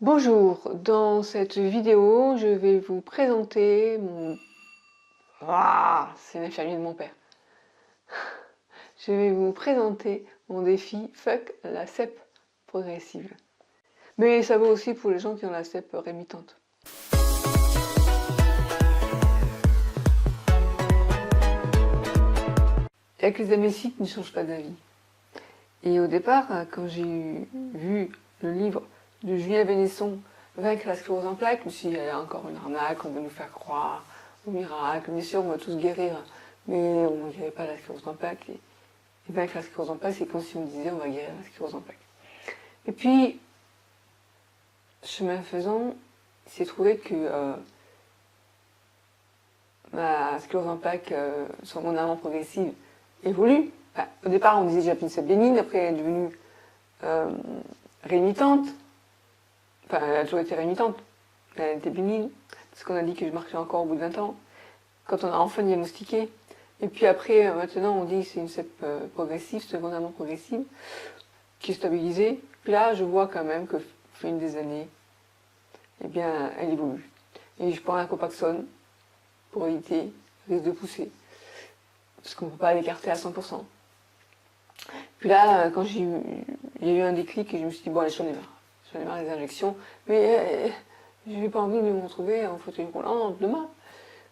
Bonjour, dans cette vidéo, je vais vous présenter mon... Ah, c'est l'infirmier de mon père. Je vais vous présenter mon défi Fuck la CEP progressive. Mais ça vaut aussi pour les gens qui ont la CEP rémitante. Il n'y a que les imbéciles qui ne changent pas d'avis. Et au départ, quand j'ai vu le livre de Julien Vénesson, Vaincre la sclérose en plaques, je me suis dit, il y a encore une arnaque, on va nous faire croire au miracle, bien sûr, on va tous guérir, mais on ne guérit pas la sclérose en plaques. Et vaincre la sclérose en plaques, c'est comme si on disait, on va guérir la sclérose en plaques. Et puis, chemin faisant, il s'est trouvé que ma sclérose en plaques, secondairement progressive, évolue. Enfin, au départ, on disait j'ai appelé ça bénigne, après elle est devenue rémitante. Enfin, elle a toujours été rémitante. Elle était bénigne, parce qu'on a dit que je marchais encore au bout de 20 ans, quand on a enfin diagnostiqué. Et puis après, maintenant, on dit que c'est une CEP progressive, secondairement progressive, qui est stabilisée. Puis là, je vois quand même que, fait une des années, eh bien, elle évolue. Et je prends un Copaxone pour éviter le risque de pousser, parce qu'on ne peut pas l'écarter à 100%. Puis là, quand il y a eu un déclic, et je me suis dit, bon, allez, j'en ai marre. J'en ai marre des injections, mais je n'ai pas envie de me retrouver en fauteuil roulant demain.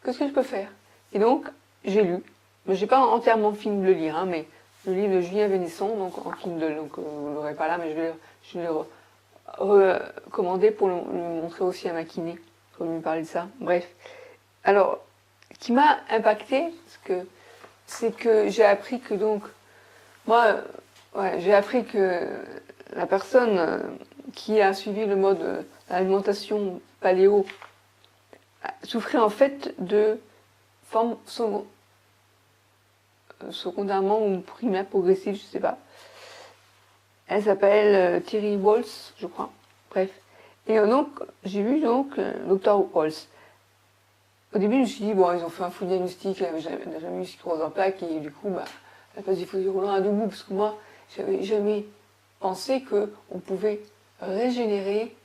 Qu'est-ce que je peux faire? Et donc, j'ai lu. Je n'ai pas entièrement fini de le lire, hein, mais le livre de Julien Vénesson, donc en Kindle, donc vous ne l'aurez pas là, mais je vais le recommander pour le montrer aussi à ma kiné, pour lui parler de ça. Bref. Alors, ce qui m'a impacté, c'est que j'ai appris que donc, moi, j'ai appris que la personne qui a suivi le mode d'alimentation paléo souffrait en fait de forme secondairement ou primaire progressive, je sais pas. Elle s'appelle Thierry Walls, je crois. Bref. Et donc, j'ai vu donc Dr Walls. Au début, je me suis dit, bon, ils ont fait un faux diagnostic, elle n'avait jamais eu sclérose en plaques, et du coup, elle passe du fauteuil roulant à debout, parce que moi, j'avais jamais pensé qu'on pouvait régénérer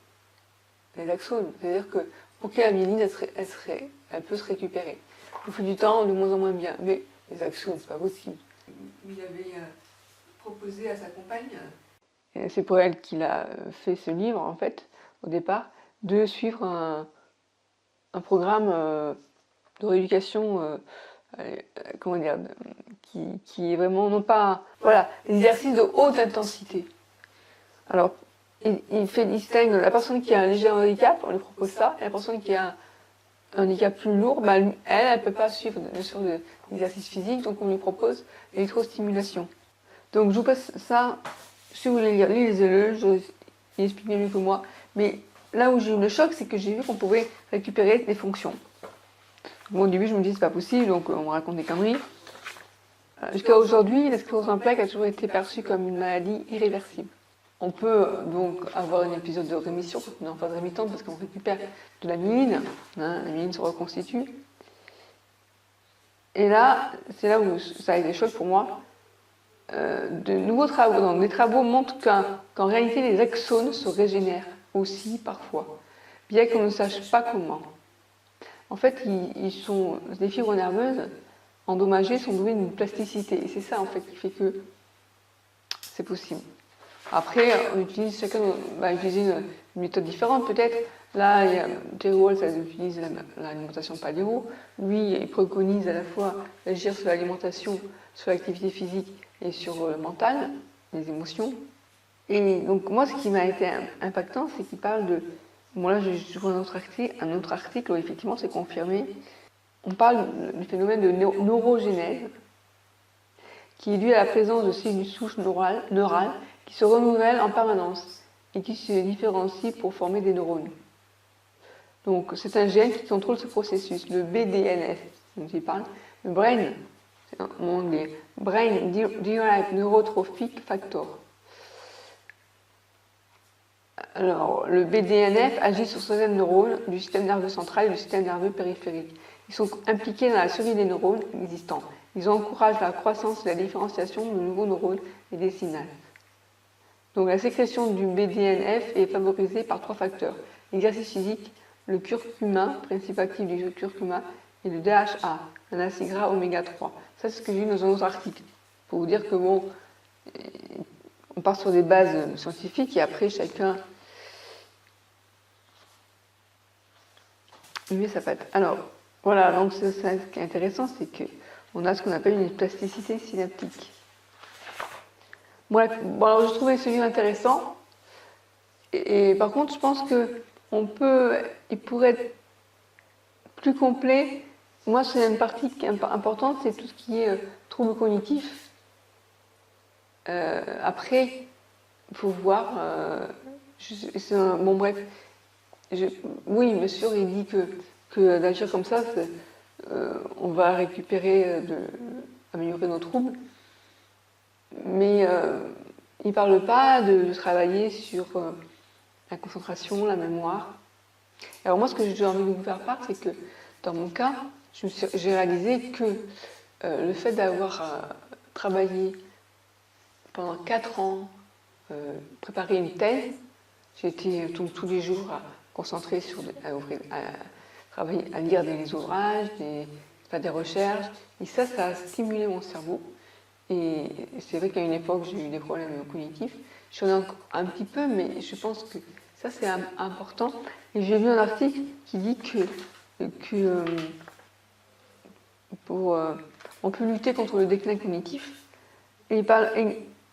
les axones. C'est-à-dire que pour qu'il y ait la myéline, elle peut se récupérer. Au fil du temps, de moins en moins bien. Mais les axones, c'est pas possible. Il avait proposé à sa compagne, et c'est pour elle qu'il a fait ce livre, en fait, au départ, de suivre un programme de rééducation, comment dire, qui est vraiment, non pas, voilà, des exercices de haute intensité. Alors, il distingue la personne qui a un léger handicap, on lui propose ça, et la personne qui a un handicap plus lourd, elle peut pas suivre d'exercice physique, donc on lui propose l'électrostimulation. Donc je vous passe ça, si vous voulez lire, lisez-le, il explique mieux que moi, mais là où j'ai eu le choc, c'est que j'ai vu qu'on pouvait récupérer des fonctions. Bon, au début, je me dis c'est pas possible, donc on me raconte des conneries. Jusqu'à aujourd'hui, la sclérose en plaques a toujours été perçue comme une maladie irréversible. On peut donc avoir un épisode de rémission quand on est en phase rémitante parce qu'on récupère de la myéline, hein, la myéline se reconstitue. Et là, c'est là où ça a été choc pour moi. De nouveaux travaux, donc les travaux montrent qu'en réalité les axones se régénèrent aussi parfois, bien qu'on ne sache pas comment. En fait, les fibres nerveuses endommagées sont douées d'une plasticité, et c'est ça en fait qui fait que c'est possible. Après, chacun va utiliser une méthode différente peut-être. Là, Thierry Walls utilise l'alimentation paléo. Lui, il préconise à la fois d'agir sur l'alimentation, sur l'activité physique et sur le mental, les émotions. Et donc moi, ce qui m'a été impactant, c'est qu'il parle de... Bon là, je vois un autre article où effectivement c'est confirmé. On parle du phénomène de neurogénèse, qui est dû à la présence de cellules souches neurales qui se renouvellent en permanence et qui se différencient pour former des neurones. Donc c'est un gène qui contrôle ce processus, le BDNF, dont il parle, le brain, c'est en anglais, Brain Derived Neurotrophic Factor. Alors, le BDNF agit sur certains neurones du système nerveux central et du système nerveux périphérique. Ils sont impliqués dans la survie des neurones existants. Ils encouragent la croissance et la différenciation de nouveaux neurones et des synapses. Donc la sécrétion du BDNF est favorisée par 3 facteurs. L'exercice physique, le curcuma, principe actif du curcuma, et le DHA, un acide gras oméga 3. Ça, c'est ce que j'ai vu dans un autre article. Pour vous dire que bon, on part sur des bases scientifiques et après chacun met sa patte. Alors, voilà, donc ce qui est intéressant, c'est qu'on a ce qu'on appelle une plasticité synaptique. Bref, bon, alors je trouvais ce livre intéressant. Et par contre, je pense il pourrait être plus complet. Moi, c'est une partie qui est importante, c'est tout ce qui est troubles cognitifs. Après, il faut voir. Bon, bref. Oui, bien sûr, il dit que d'agir comme ça, on va récupérer, améliorer nos troubles. Mais il ne parle pas de travailler sur la concentration, la mémoire. Alors moi, ce que j'ai envie de vous faire part, c'est que dans mon cas, j'ai réalisé que le fait d'avoir travaillé pendant 4 ans, préparé une thèse, j'étais tous les jours à concentrer à travailler, à lire des ouvrages, faire des recherches, et ça a stimulé mon cerveau. Et c'est vrai qu'à une époque, j'ai eu des problèmes cognitifs. J'en ai encore un petit peu, mais je pense que ça, c'est important. Et j'ai vu un article qui dit on peut lutter contre le déclin cognitif. Et il parle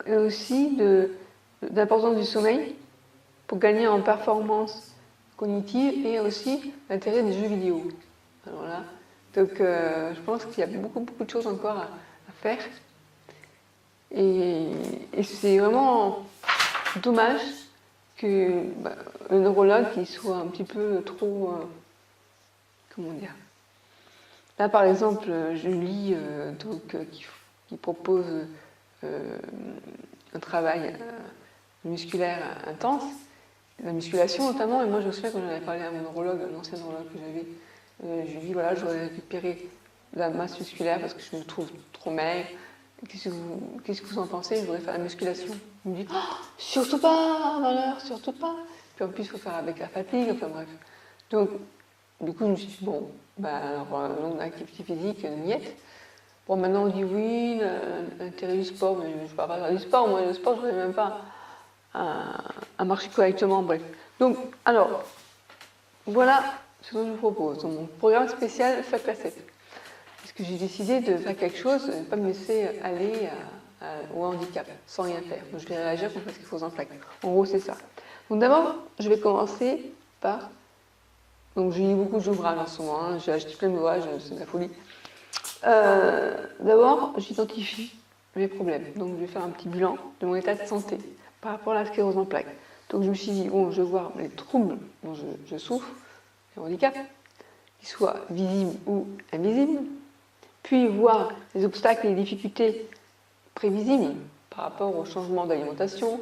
aussi de l'importance du sommeil pour gagner en performance cognitive et aussi l'intérêt des jeux vidéo. Alors là, donc je pense qu'il y a beaucoup de choses encore à faire. Et c'est vraiment dommage que le neurologue il soit un petit peu trop... comment dire. Là, par exemple, je lis qui propose un travail musculaire intense, la musculation notamment, et moi je me souviens quand j'en avais parlé à mon neurologue, un ancien neurologue que j'avais, je lui ai dit voilà, j'aurais récupéré de la masse musculaire parce que je me trouve trop maigre. Qu'est-ce que vous en pensez? Je voudrais faire la musculation. Il me dit oh, surtout pas, Valeur, surtout pas. Puis en plus, il faut faire avec la fatigue, enfin bref. Donc, du coup, je me suis dit bon, alors, l'activité physique, niette. Bon, maintenant on dit oui, l'intérêt du sport, mais je ne vais pas faire du sport. Moi, le sport, je n'arrive même pas à marcher correctement, bref. Donc, alors, voilà ce que je vous propose. Dans mon programme spécial FAC classe 7. Parce que j'ai décidé de faire quelque chose, de ne pas me laisser aller au handicap, sans rien faire. Donc, je vais réagir contre ce qu'il faut en plaque. En gros, c'est ça. Donc d'abord, je vais commencer par... Donc j'ai lu beaucoup d'ouvrages en ce moment, j'ai acheté plein d'ouvrages, c'est de la folie. D'abord, j'identifie les problèmes. Donc je vais faire un petit bilan de mon état de santé par rapport à la sclérose en plaques. Donc je me suis dit, bon, je vais voir les troubles dont je souffre, les handicaps, qu'ils soient visibles ou invisibles, puis voir les obstacles et les difficultés prévisibles par rapport au changement d'alimentation,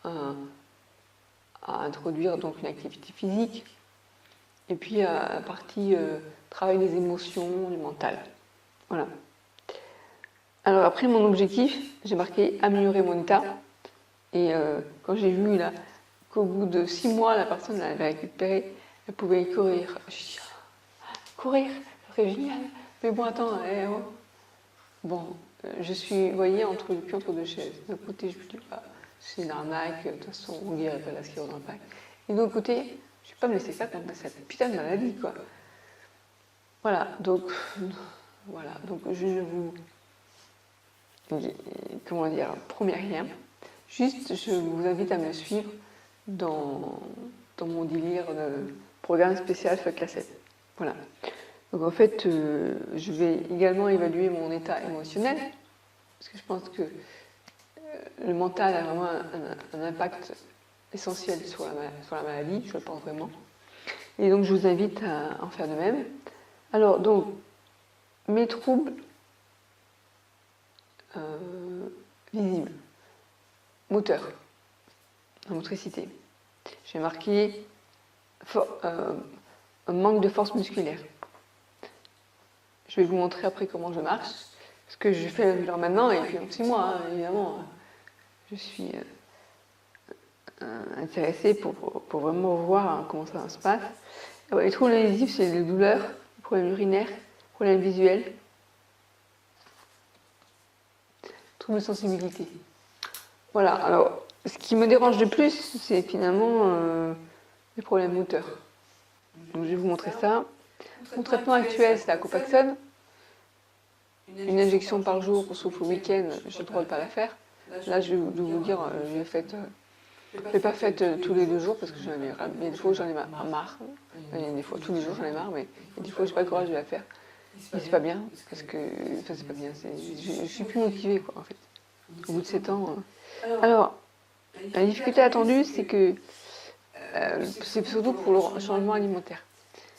à introduire donc une activité physique, et puis à la partie travail des émotions, du mental. Voilà. Alors après, mon objectif, j'ai marqué améliorer mon état. Et quand j'ai vu là qu'au bout de 6 mois, la personne avait récupéré, elle pouvait courir. Je me suis dit, courir, ça serait génial. Mais bon, attends, oh. Bon, je suis, vous voyez, entre le cul entre deux chaises. D'un côté, je me dis, c'est une arnaque, de toute façon, on guérit pas la sclérose en plaques. Et de l'autre côté, je ne vais pas me laisser ça contre cette putain de maladie, quoi. Voilà, donc je vous... Comment dire, promets rien. Juste, je vous invite à me suivre dans mon délire de programme spécial FAC classe 7. Voilà. Donc en fait, je vais également évaluer mon état émotionnel, parce que je pense que le mental a vraiment un impact essentiel sur la maladie, je le pense vraiment. Et donc je vous invite à en faire de même. Alors donc, mes troubles visibles, moteurs, la motricité. J'ai marqué un manque de force musculaire. Je vais vous montrer après comment je marche, parce que je fais le bilan maintenant, et puis en 6 mois, évidemment, je suis intéressé pour vraiment voir comment ça se passe. Les troubles digestifs, c'est les douleurs, les problèmes urinaires, les problèmes visuels, troubles de sensibilité. Voilà, alors ce qui me dérange le plus, c'est finalement les problèmes moteurs. Donc je vais vous montrer ça. Mon traitement actuel, c'est la Copaxone. Une injection par jour, sauf le week-end, j'ai le droit de ne pas la faire. Là, je vais vous dire, je l'ai pas faite tous les 2 jours parce que il y a des fois où j'en ai marre. Il y a des fois, tous les jours, j'en ai marre, mais il y a des fois où j'ai pas le courage de la faire. Et c'est pas bien, parce que. Enfin, c'est pas bien, je suis plus motivée, quoi, en fait. Au bout de 7 ans. Alors, la difficulté attendue, c'est que. C'est surtout pour le changement alimentaire.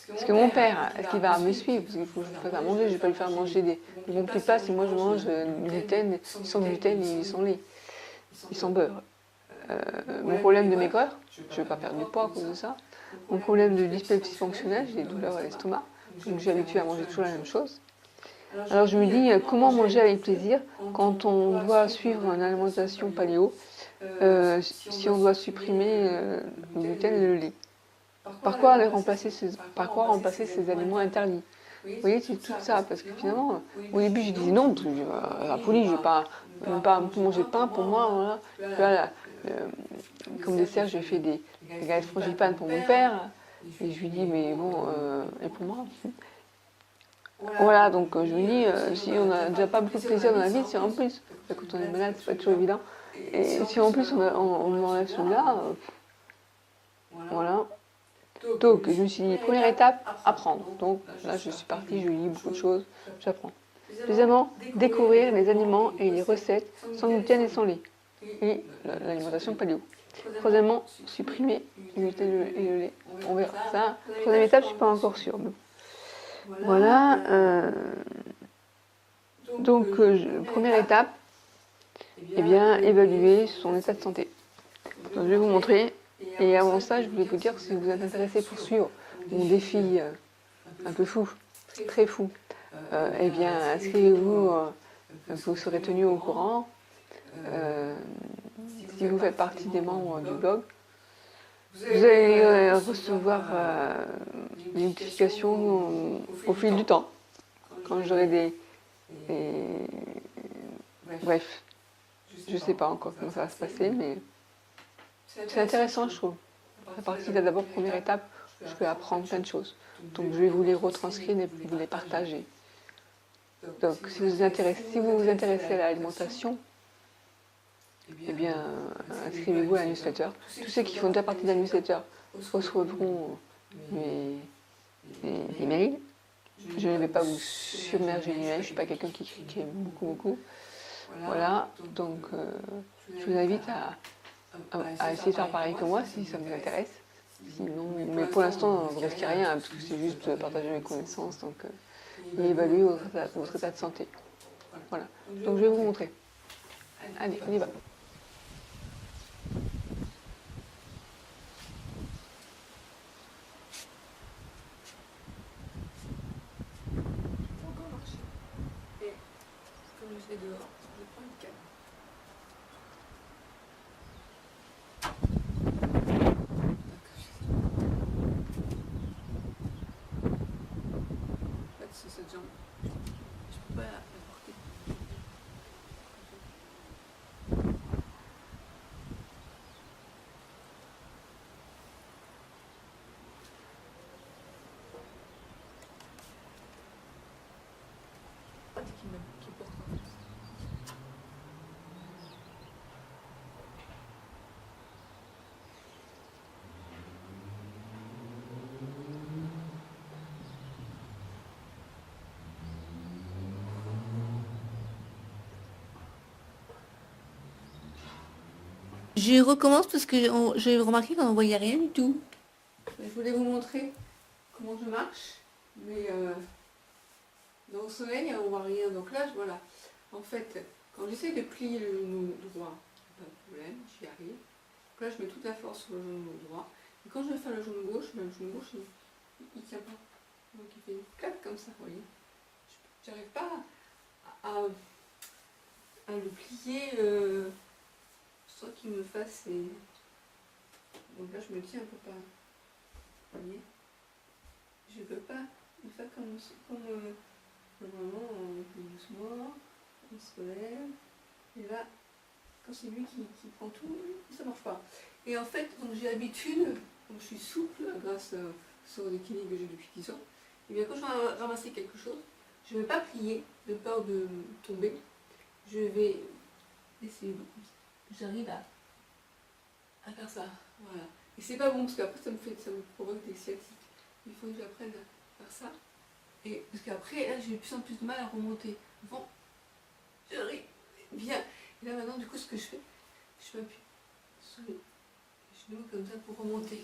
Parce que mon père, est-ce qu'il va me suivre? Parce qu'il faut que je fasse à manger, je ne vais pas lui faire manger des bons petits plats si moi je mange du gluten, sans gluten et sans lait, et sans beurre. Mon problème de maigreur, je ne vais pas perdre du poids à cause de ça. Mon problème de dyspepsie fonctionnelle, j'ai des douleurs à l'estomac, donc j'ai habitué à manger toujours la même chose. Alors je me dis, comment manger avec plaisir quand on doit suivre une alimentation paléo, si on doit supprimer le gluten et le lait? Par quoi remplacer ces aliments interdits? Vous voyez, c'est tout ça, parce que finalement, au début, je disais non, la folie, je ne vais pas manger de pain pour moi. Voilà. Puis là, comme dessert, j'ai fait des galettes frangipane pour mon père, et je lui dis, mais bon, et pour moi? Voilà, donc je me dis, si on n'a déjà pas beaucoup de plaisir dans la vie, si en plus, quand on est malade, c'est pas toujours évident, et si en plus on enlève celui-là, voilà. Donc, je me suis dit, première étape, apprendre. Donc, là, je suis partie, je lis beaucoup de choses, j'apprends. Deuxièmement, découvrir les aliments et les recettes sans gluten et sans lait. Et l'alimentation paléo. Troisièmement, supprimer le gluten et le lait. On verra. Ça, troisième étape, je ne suis pas encore sûre. Voilà. Donc, première étape, eh bien, évaluer son état de santé. Donc, je vais vous montrer. Et avant ça, je voulais vous dire, si vous êtes intéressé pour suivre mon défi un peu fou, très fou, eh bien, inscrivez-vous, vous serez tenu au courant. Si vous faites partie des membres du blog, vous allez recevoir des notifications au fil du temps, quand j'aurai Bref, je sais pas encore comment ça va se passer, mais c'est intéressant, je trouve. À partir de d'abord, première étape, je peux apprendre plein de choses. Donc je vais vous les retranscrire et vous les partager. Donc si vous vous intéressez à l'alimentation, eh bien inscrivez-vous à la newsletter. Tous ceux qui font déjà partie de la newsletter recevront mes mails. Je ne vais pas vous submerger d'emails, je ne suis pas quelqu'un qui aime beaucoup. Voilà, donc je vous invite à essayer de faire pareil que moi si ça vous intéresse. Sinon, mais pour l'instant, vous ne risquez rien, parce que c'est juste partager mes connaissances et évaluer votre état de santé. Voilà, donc je vais vous montrer. Allez, on y va. Ça a encore marché. Et comme je vais dehors, je prends une canne. C'est cette jambe. Je peux pas la porter. Qui porte en fait. Je recommence parce que j'ai remarqué qu'on ne voyait rien du tout. Je voulais vous montrer comment je marche, mais dans le soleil, on ne voit rien. Donc là, voilà. En fait, quand j'essaie de plier le genou droit, pas de problème, j'y arrive. Donc là, je mets toute la force sur le genou droit. Et quand je vais faire le genou gauche, le genou gauche, il ne tient pas. Donc il fait une claque comme ça, vous voyez. Je n'arrive pas à le plier sans qu'il me fasse Donc là, je me tiens un peu pas. Vous voyez, je ne peux pas le faire comme normalement, on fait doucement, on se relève. Et là, quand c'est lui qui prend tout, ça ne marche pas. Et en fait, donc j'ai l'habitude, donc je suis souple grâce sur des cliniques que j'ai depuis 10 ans. Et bien quand je vais ramasser quelque chose, je ne vais pas plier de peur de tomber. Je vais essayer, j'arrive à faire ça. Voilà. Et c'est pas bon parce qu'après ça me provoque des sciatiques. Il faut que j'apprenne à faire ça. Et parce qu'après, là, j'ai de plus en plus de mal à remonter. Bon, j'arrive bien. Et là maintenant, du coup, ce que je fais, je m'appuie sur les genoux comme ça pour remonter.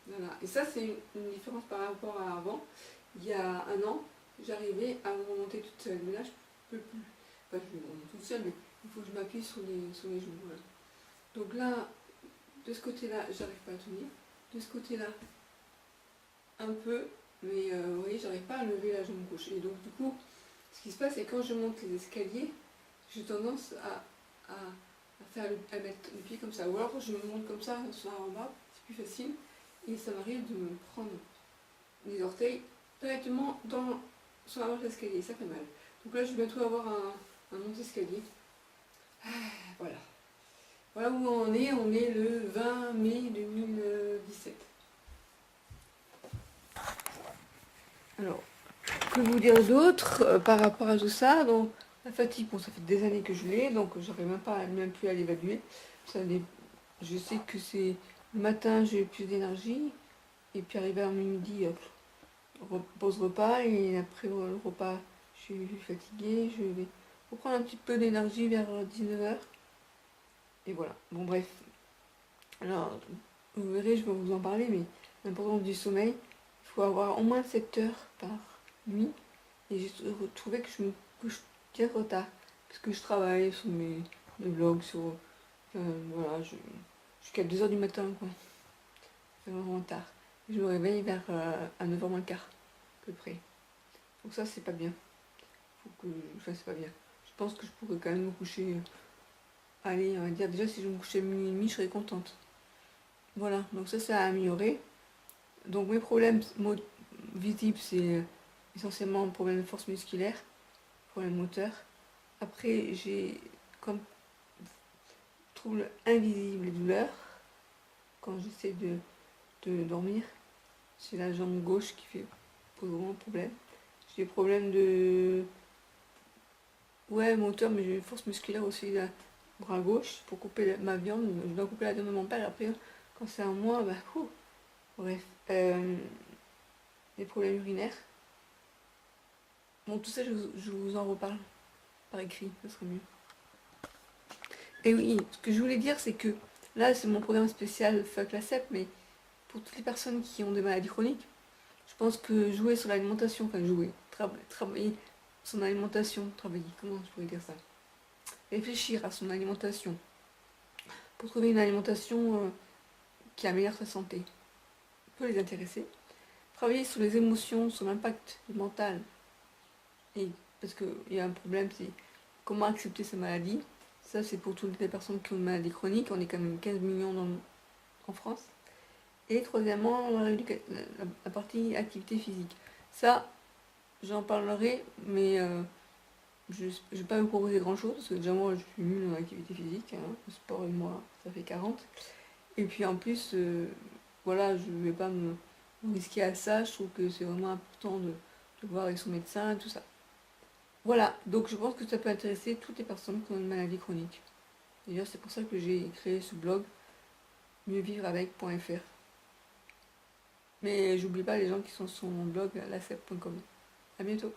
Voilà. Et ça, c'est une différence par rapport à avant. Il y a un an, j'arrivais à me remonter toute seule. Mais là, je peux plus. Enfin, je me remonte toute seule, mais il faut que je m'appuie sur les genoux. Voilà. Donc là, de ce côté-là, j'arrive pas à tenir. De ce côté-là, un peu, mais vous voyez, j'arrive pas à lever la jambe gauche. Et donc, du coup, ce qui se passe, c'est quand je monte les escaliers, j'ai tendance à mettre le pied comme ça. Ou alors, je me monte comme ça, en bas, c'est plus facile. Et ça m'arrive de me prendre les orteils directement sur la marche d'escalier. Ça fait mal. Donc là, je vais bientôt avoir un monte-escalier. Voilà. Voilà où on est. On est le 20 mai 2017. Alors, que vous dire d'autre par rapport à tout ça? Donc, la fatigue, bon, ça fait des années que je l'ai, donc j'aurais même plus à l'évaluer. Je sais que c'est le matin, j'ai plus d'énergie, et puis arrivé à midi, pause repas, et après le repas, je suis fatiguée, je vais reprendre un petit peu d'énergie vers 19h. Et voilà. Bon, bref. Alors, vous verrez, je vais vous en parler, mais l'importance du sommeil, il faut avoir au moins 7 heures par nuit. Et j'ai trouvé que je me couche bien trop tard. Parce que je travaille sur mes blogs, voilà, jusqu'à 2h du matin, quoi. C'est vraiment tard. Et je me réveille vers à 9h moins le quart, à peu près. Donc ça, c'est pas bien. Enfin, c'est pas bien. Je pense que je pourrais quand même me coucher. Allez, on va dire déjà, si je me couchais à minuit et demi, je serais contente. Voilà, donc ça a amélioré. Donc mes problèmes visibles, c'est essentiellement un problème de force musculaire, problème moteur. Après, j'ai comme trouble invisible et douleur quand j'essaie de dormir. C'est la jambe gauche qui pose vraiment problème. J'ai des problèmes de moteur, mais j'ai une force musculaire aussi, le bras gauche, pour couper ma viande. Je dois couper la viande de mon père. Après, quand c'est à moi, bref. Des problèmes urinaires. Bon, tout ça, je vous en reparle par écrit, ça serait mieux. Et oui, ce que je voulais dire, c'est que là, c'est mon programme spécial Fuck la CEP, mais pour toutes les personnes qui ont des maladies chroniques, je pense que jouer sur l'alimentation, travailler son alimentation, comment je pourrais dire ça? Réfléchir à son alimentation pour trouver une alimentation qui améliore sa santé peut les intéresser. Travailler sur les émotions, sur l'impact mental, parce qu'il y a un problème, c'est comment accepter sa maladie. Ça, c'est pour toutes les personnes qui ont une maladie chronique. On est quand même 15 millions en France. Et troisièmement, la partie activité physique. Ça, j'en parlerai, mais je ne vais pas vous proposer grand-chose, parce que déjà moi, je suis nulle en activité physique. Le sport et moi, ça fait 40. Et puis en plus, voilà, je ne vais pas me risquer à ça. Je trouve que c'est vraiment important de voir avec son médecin et tout ça. Voilà, donc je pense que ça peut intéresser toutes les personnes qui ont une maladie chronique. D'ailleurs, c'est pour ça que j'ai créé ce blog mieuxvivreavec.fr. Mais j'oublie pas les gens qui sont sur mon blog lacep.com. À bientôt.